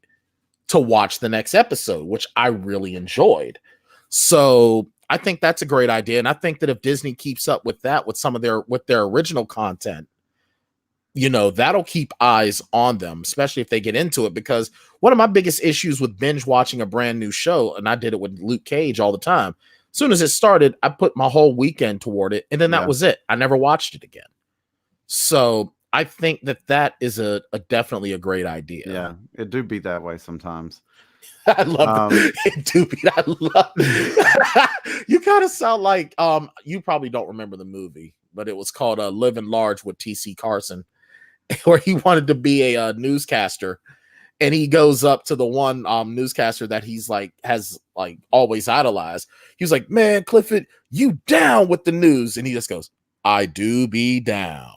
to watch the next episode, which I really enjoyed. So I think that's a great idea. And I think that if Disney keeps up with that, with their original content, that'll keep eyes on them, especially if they get into it. Because one of my biggest issues with binge watching a brand new show, and I did it with Luke Cage all the time, as soon as it started, I put my whole weekend toward it, and then that was it. I never watched it again. So I think that is a definitely a great idea. Yeah, it do be that way sometimes. I love it. Do be. I love it. You kind of sound like you probably don't remember the movie, but it was called Living Large with T.C. Carson, where he wanted to be a newscaster. And he goes up to the one newscaster that he's has always idolized. He was like, "Man, Clifford, you down with the news?" And he just goes, "I do be down."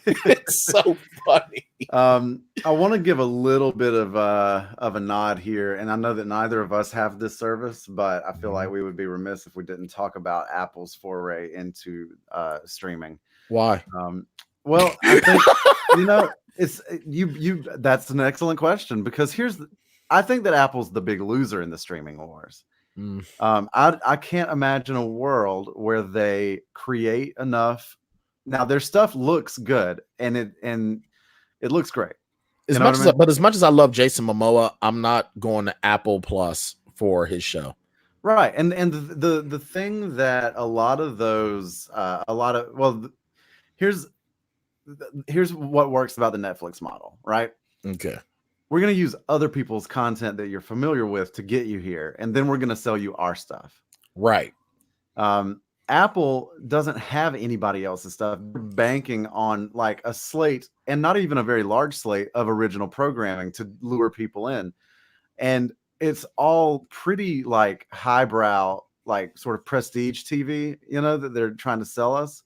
It's so funny. I want to give a little bit of a nod here, and I know that neither of us have this service, but I feel like we would be remiss if we didn't talk about Apple's foray into streaming. Why? Well, I think it's you. That's an excellent question, because I think that Apple's the big loser in the streaming wars. I can't imagine a world where they create enough. Now their stuff looks good, and it looks great. As much as I love Jason Momoa, I'm not going to Apple Plus for his show. Right, and the thing that a lot of those here's what works about the Netflix model, right? Okay. We're going to use other people's content that you're familiar with to get you here, and then we're going to sell you our stuff. Right. Apple doesn't have anybody else's stuff. They're banking on like a slate, and not even a very large slate, of original programming to lure people in. And it's all pretty like highbrow, like sort of prestige TV, that they're trying to sell us.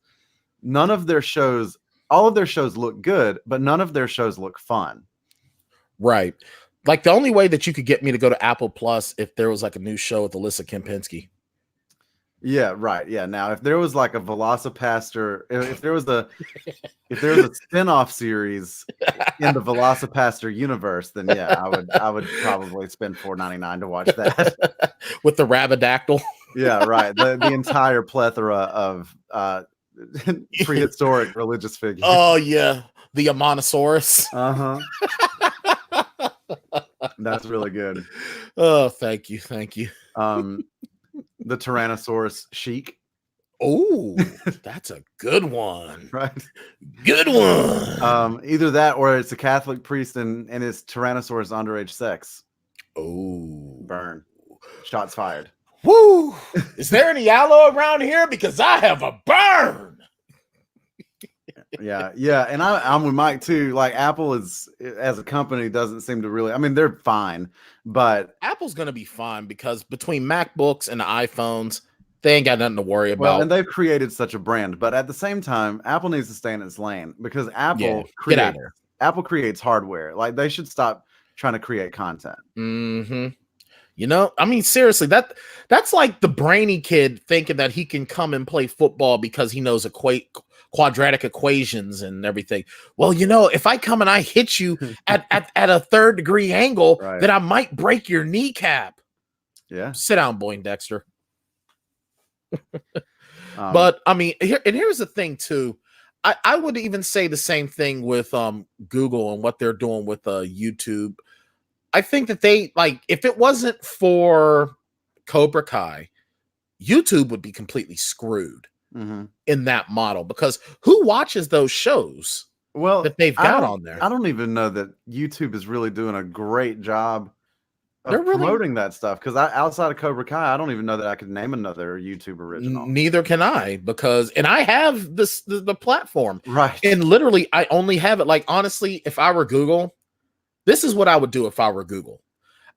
None of their shows, all of their shows look good, but none of their shows look fun. Right. Like the only way that you could get me to go to Apple Plus if there was like a new show with Alyssa Kempinski. Yeah, right. Yeah. Now, if there was like a Velocipaster, if there was a spin-off series in the Velocipaster universe, then yeah, I would probably spend $4.99 to watch that. With the Rabadactyl. Yeah, right. The entire plethora of prehistoric religious figures. Oh yeah, the Ammonosaurus. That's really good. Oh, thank you. The Tyrannosaurus Sheik. Oh, that's a good one. Right. Good one. Either that or it's a Catholic priest and it's Tyrannosaurus underage sex. Oh, Burn. Shots fired. woo. Is there any aloe around here? Because I have a burn. Yeah. And I'm with Mike too. Like Apple is, as a company, doesn't seem to really, I mean, they're fine, but Apple's going to be fine because between MacBooks and iPhones, they ain't got nothing to worry well, about. and they've created such a brand, but at the same time, Apple needs to stay in its lane because Yeah, get out of here. Apple creates hardware. Like they should stop trying to create content. Mm-hmm. You know, I mean, seriously, that's like the brainy kid thinking that he can come and play football because he knows quadratic equations and everything. Well, you know, if I come and I hit you at a 3rd degree angle, Right. then I might break your kneecap. Yeah. Sit down, Poindexter. But I mean, here's the thing too. I would even say the same thing with Google and what they're doing with YouTube. I think that they, like, if it wasn't for Cobra Kai, YouTube would be completely screwed in that model because who watches those shows that they've got on there? I don't even know that YouTube is really doing a great job of They're really promoting that stuff because outside of Cobra Kai, I don't even know that I could name another YouTube original. Neither can I and I have the platform. Right. And literally, I only have it. Like, honestly, if I were Google, this is what I would do if I were Google.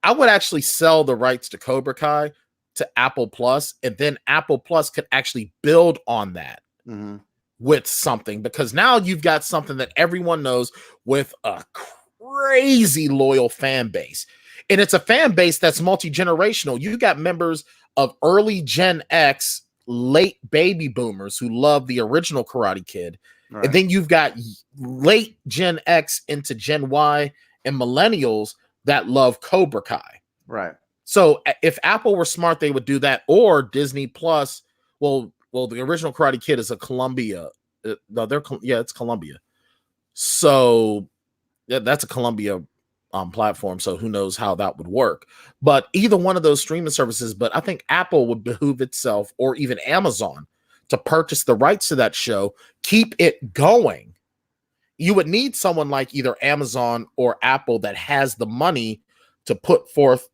I would actually sell the rights to Cobra Kai to Apple Plus, and then Apple Plus could actually build on that with something, because now you've got something that everyone knows with a crazy loyal fan base. And it's a fan base that's multi-generational. You got members of early Gen X, late baby boomers who love the original Karate Kid. Right. And then you've got late Gen X into Gen Y and millennials that love Cobra Kai. Right. So if Apple were smart, they would do that. Or Disney Plus. Well, the original Karate Kid is a Columbia. It's Columbia. So that's a Columbia platform. So who knows how that would work? But either one of those streaming services. But I think Apple would behoove itself, or even Amazon, to purchase the rights to that show, keep it going. You would need someone like either Amazon or Apple that has the money to put forth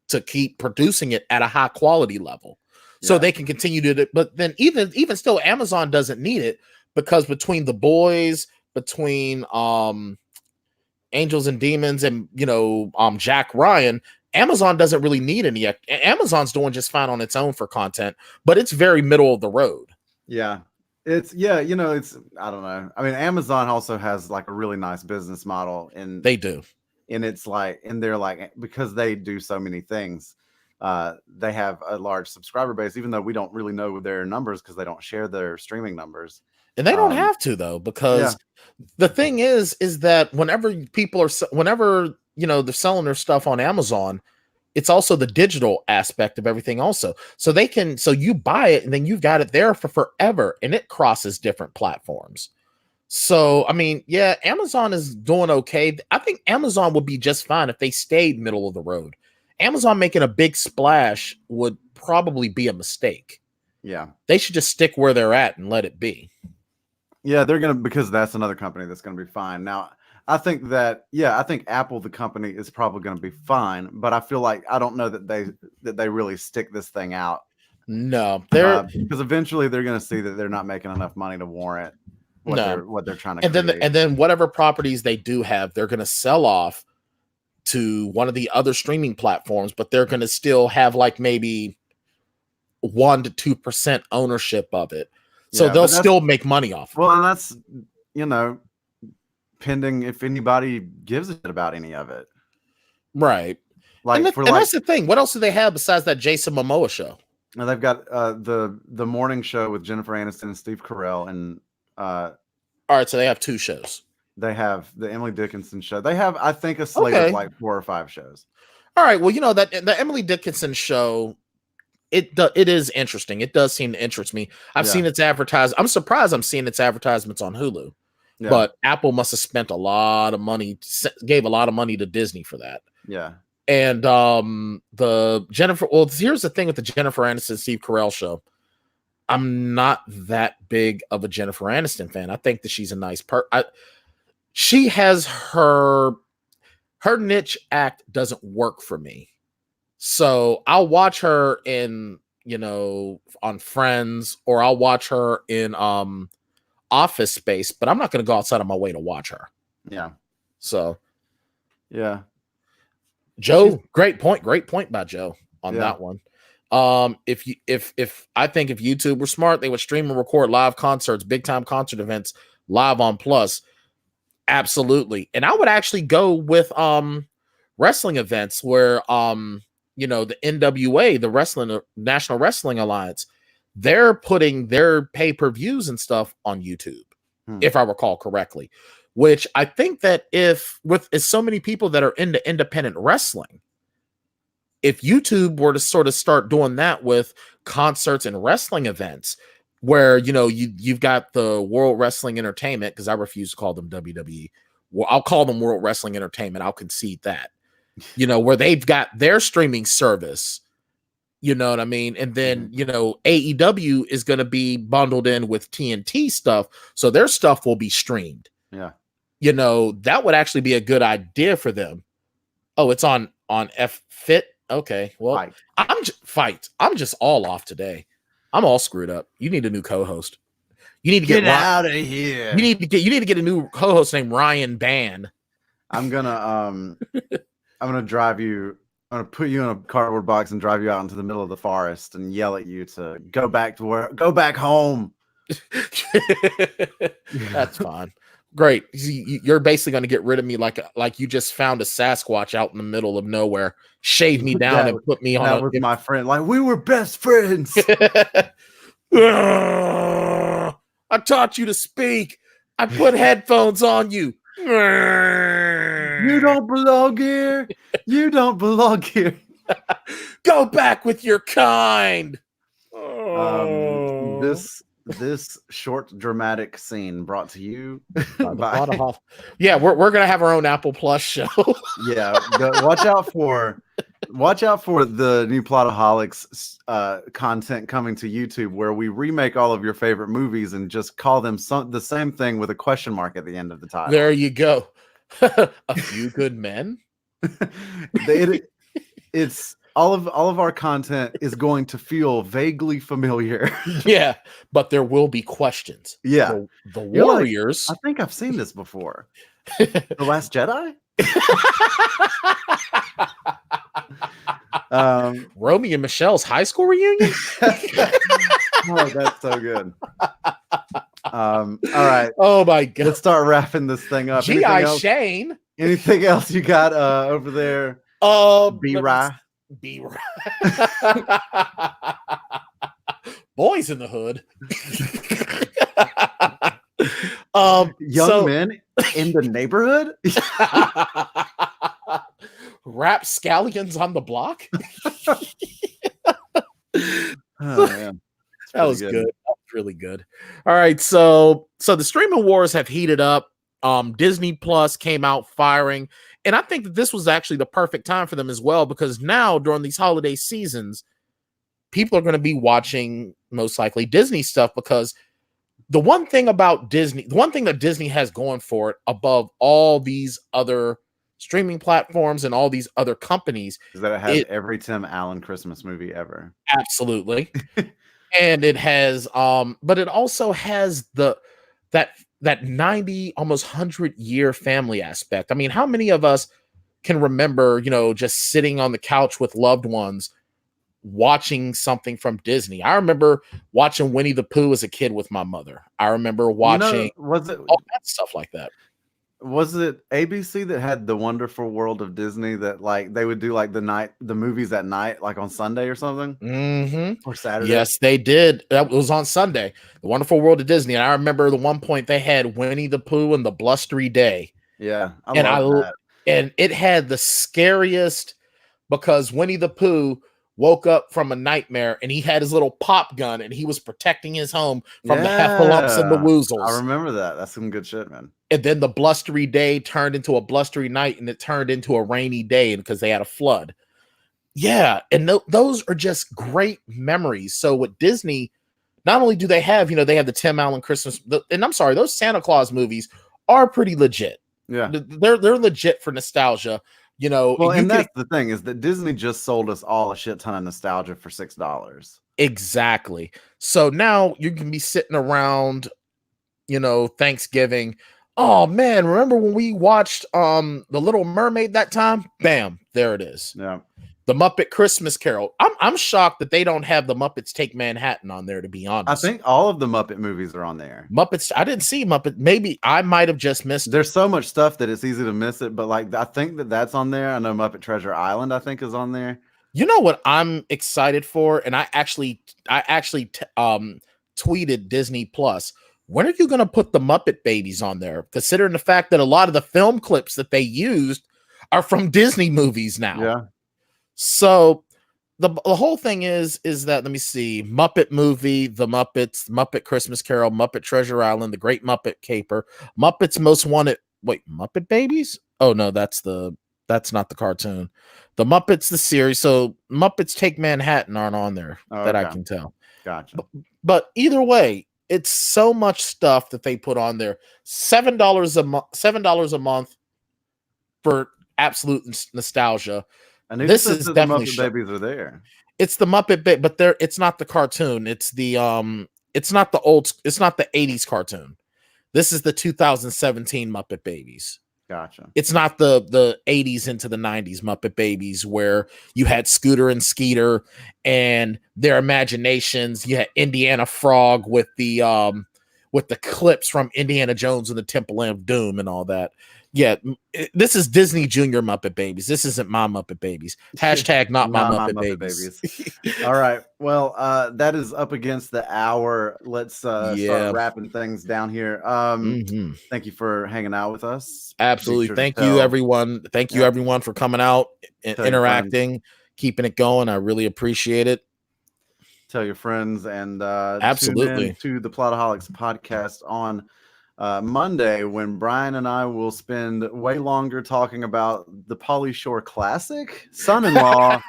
to keep producing it at a high quality level, so they can continue to. But then even still, Amazon doesn't need it, because between The Boys, between Angels and Demons, and Jack Ryan, Amazon doesn't really need any. Amazon's doing just fine on its own for content, but it's very middle of the road. Yeah. It's I don't know. I mean, Amazon also has like a really nice business model, and they do. And it's like, and they're like, because they do so many things, they have a large subscriber base, even though we don't really know their numbers because they don't share their streaming numbers. And they don't have to, though, because the thing is that whenever they're selling their stuff on Amazon, it's also the digital aspect of everything also. So you buy it and then you've got it there for forever, and it crosses different platforms. So, I mean, Amazon is doing okay. I think Amazon would be just fine if they stayed middle of the road. Amazon making a big splash would probably be a mistake. Yeah. They should just stick where they're at and let it be. Yeah, because that's another company that's going to be fine. Now, I think Apple, the company, is probably going to be fine, but I feel like I don't know that they really stick this thing out. No, because eventually they're going to see that they're not making enough money to warrant what they're trying to create. And then whatever properties they do have, they're going to sell off to one of the other streaming platforms, but they're going to still have like maybe 1% to 2% ownership of it. So they'll still make money off of it. Well, and that's, pending if anybody gives a shit about any of it. Right. And that's the thing. What else do they have besides that Jason Momoa show? Now they've got the morning show with Jennifer Aniston and Steve Carell, and all right, so they have 2 shows. They have the Emily Dickinson show. They have, I think, a slate of like 4 or 5 shows. All right, well, that the Emily Dickinson show, it is interesting. It does seem to interest me. I've seen its advertised. I'm surprised I'm seeing its advertisements on Hulu. Yeah. But Apple must have spent a lot of money, gave a lot of money to Disney for that. Yeah. And the Jennifer. Well, here's the thing with the Jennifer Aniston Steve Carell show. I'm not that big of a Jennifer Aniston fan. I think that she's a nice she has her niche act doesn't work for me. So I'll watch her in, on Friends, or I'll watch her in Office Space, but I'm not going to go outside of my way to watch her. Yeah. So, yeah. Joe, great point by Joe on that one. If I think if YouTube were smart, they would stream and record live concerts, big time concert events live on Plus. Absolutely. And I would actually go with wrestling events where the NWA, the National Wrestling Alliance, they're putting their pay-per-views and stuff on YouTube, if I recall correctly. Which I think that if so many people that are into independent wrestling, if YouTube were to sort of start doing that with concerts and wrestling events, where you've got the World Wrestling Entertainment, because I refuse to call them WWE. Well, I'll call them World Wrestling Entertainment. I'll concede that. Where they've got their streaming service, you know what I mean? And then, AEW is going to be bundled in with TNT stuff. So their stuff will be streamed. Yeah. That would actually be a good idea for them. Oh, it's on F-Fit. Okay. Well, I'm just all off today. I'm all screwed up. You need a new co-host. You need to get out of here. You need to get a new co-host named Ryan Ban. I'm gonna drive you. I'm gonna put you in a cardboard box and drive you out into the middle of the forest and yell at you to go back home. That's fine. Great. You're basically going to get rid of me like you just found a Sasquatch out in the middle of nowhere, shave me down and put me on with my friend. Like, we were best friends. I taught you to speak. I put headphones on you. You don't belong here. You don't belong here. Go back with your kind. This short dramatic scene brought to you by yeah, we're gonna have our own Apple Plus show. Yeah, watch out for the new Plotaholics content coming to YouTube, where we remake all of your favorite movies and just call them the same thing with a question mark at the end of the title. There you go. A Few Good Men. It's all of our content is going to feel vaguely familiar. Yeah, but there will be questions. Yeah, the Warriors. Like, I think I've seen this before. The Last Jedi. Romeo and Michelle's high school reunion. Oh, that's so good. All right. Oh my god. Let's start wrapping this thing up. G.I. Shane. Anything else you got over there? B-Rye. Boys in the Hood. Young men in the neighborhood. Rapscallions on the block. Oh, man. That was good. That was really good. All right, so the streaming wars have heated up. Disney Plus came out firing, and I think that this was actually the perfect time for them as well, because now during these holiday seasons, people are going to be watching most likely Disney stuff, because the one thing about Disney, the one thing that Disney has going for it above all these other streaming platforms and all these other companies is that it has every Tim Allen Christmas movie ever. Absolutely. And it has but it also has that 90 almost 100-year family aspect. I mean, how many of us can remember, just sitting on the couch with loved ones watching something from Disney? I remember watching Winnie the Pooh as a kid with my mother. I remember watching all that stuff like that. Was it ABC that had The Wonderful World of Disney, that like they would do like the movies at night, like on Sunday or something? Mm-hmm. Or Saturday? Yes, they did. That was on Sunday. The Wonderful World of Disney. And I remember the one point they had Winnie the Pooh and the Blustery Day. Yeah. I love that. And it had the scariest, because Winnie the Pooh woke up from a nightmare and he had his little pop gun and he was protecting his home from the heffalumps and the woozles. I remember that. That's some good shit, man. and then the blustery day turned into a blustery night, and it turned into a rainy day because they had a flood. Yeah, and those are just great memories. So with Disney, not only do they have, they have the Tim Allen Christmas, and I'm sorry, those Santa Claus movies are pretty legit. Yeah, they're legit for nostalgia. well, and that's the thing, is that Disney just sold us all a shit ton of nostalgia for $6. Exactly. So now you can be sitting around, Thanksgiving. Oh man, remember when we watched The Little Mermaid that time? Bam, there it is. Yeah. The Muppet Christmas Carol. I'm shocked that they don't have the Muppets Take Manhattan on there, to be honest. I think all of the Muppet movies are on there. Muppets, I didn't see Muppet. Maybe I might have just missed There's so much stuff that it's easy to miss it, but like I think that's on there. I know Muppet Treasure Island, I think, is on there. You know what I'm excited for? And I actually tweeted Disney Plus. When are you going to put the Muppet Babies on there? Considering the fact that a lot of the film clips that they used are from Disney movies now. Yeah. So the whole thing is that, let me see, Muppet Movie, The Muppets, Muppet Christmas Carol, Muppet Treasure Island, The Great Muppet Caper, Muppets Most Wanted. Wait, Muppet Babies? Oh no, that's not the cartoon. The Muppets, the series. So Muppets Take Manhattan aren't on there that I can tell. Gotcha. But either way, it's so much stuff that they put on there. $7 a month for absolute nostalgia. And this is definitely the Muppet Babies are there. It's the Muppet Baby, but it's not the cartoon. It's the it's not the 80s cartoon. This is the 2017 Muppet Babies. Gotcha. It's not the 80s into the 90s Muppet Babies where you had Scooter and Skeeter and their imaginations. You had Indiana Frog with the clips from Indiana Jones and the Temple of Doom and all that. Yeah, this is Disney Junior Muppet Babies. This isn't my Muppet Babies. Hashtag not my Muppet Babies. All right. Well, that is up against the hour. Let's start wrapping things down here. Thank you for hanging out with us. Absolutely. Thank you, everyone. Thank you, everyone, for coming out and interacting, keeping it going. I really appreciate it. Tell your friends and absolutely tune in to the Plotaholics podcast on Monday, when Bryan and I will spend way longer talking about the Pauly Shore classic, Son-in-Law,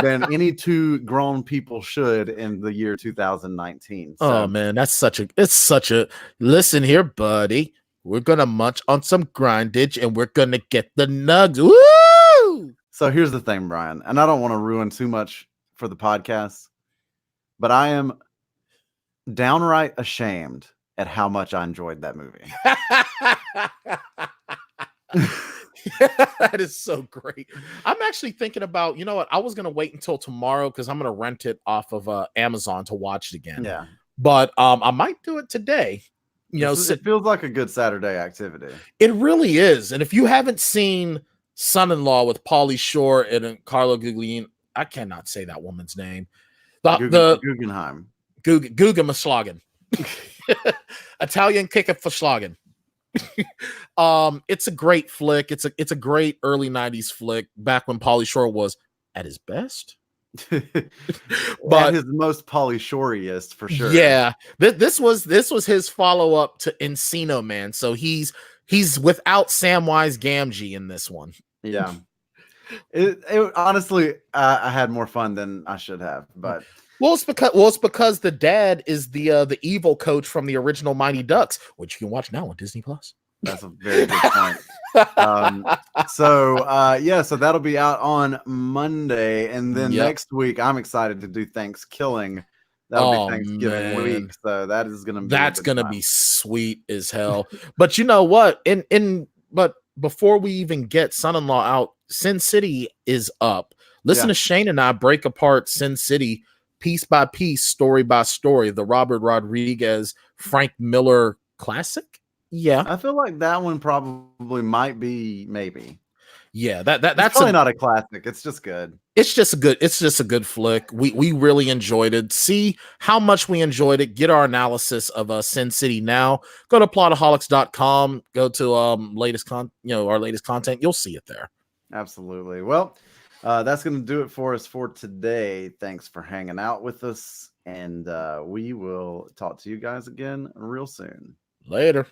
than any two grown people should in the year 2019. So. Oh man, it's such a listen here, buddy. We're gonna munch on some grindage and we're gonna get the nugs. Woo! So here's the thing, Bryan, and I don't want to ruin too much for the podcast, but I am downright ashamed at how much I enjoyed that movie. That is so great. I'm actually thinking about, you know what? I was gonna wait until tomorrow because I'm gonna rent it off of Amazon to watch it again. Yeah, but I might do it today. It feels like a good Saturday activity. It really is. And if you haven't seen Son-in-Law with Pauly Shore and Carlo Guglielmi, I cannot say that woman's name. Guggenheim. Guggenschlagen. Italian kick for Schlagen. It's a great flick. It's a great early 90s flick back when Pauly Shore was at his best. But his most Pauly Shore-iest for sure. Yeah. This was his follow-up to Encino Man. So he's without Samwise Gamgee in this one. Yeah. It honestly, I had more fun than I should have, but it's because the dad is the evil coach from the original Mighty Ducks, which you can watch now on Disney Plus. That's a very good point. So that'll be out on Monday, and then next week I'm excited to do Thanksgiving. That'll be Thanksgiving week, so that's gonna be sweet as hell. But you know what? But before we even get Son-in-Law out, Sin City is up. Listen to Shane and I break apart Sin City piece by piece, story by story, the Robert Rodriguez, Frank Miller classic. Yeah, I feel like that one probably might be maybe. Yeah, that's probably not a classic. It's just good. It's just a good flick. We really enjoyed it. See how much we enjoyed it. Get our analysis of Sin City now. Go to plotaholics.com. Go to our latest content. You'll see it there. Absolutely. Well, That's going to do it for us for today. Thanks for hanging out with us, and we will talk to you guys again real soon. Later.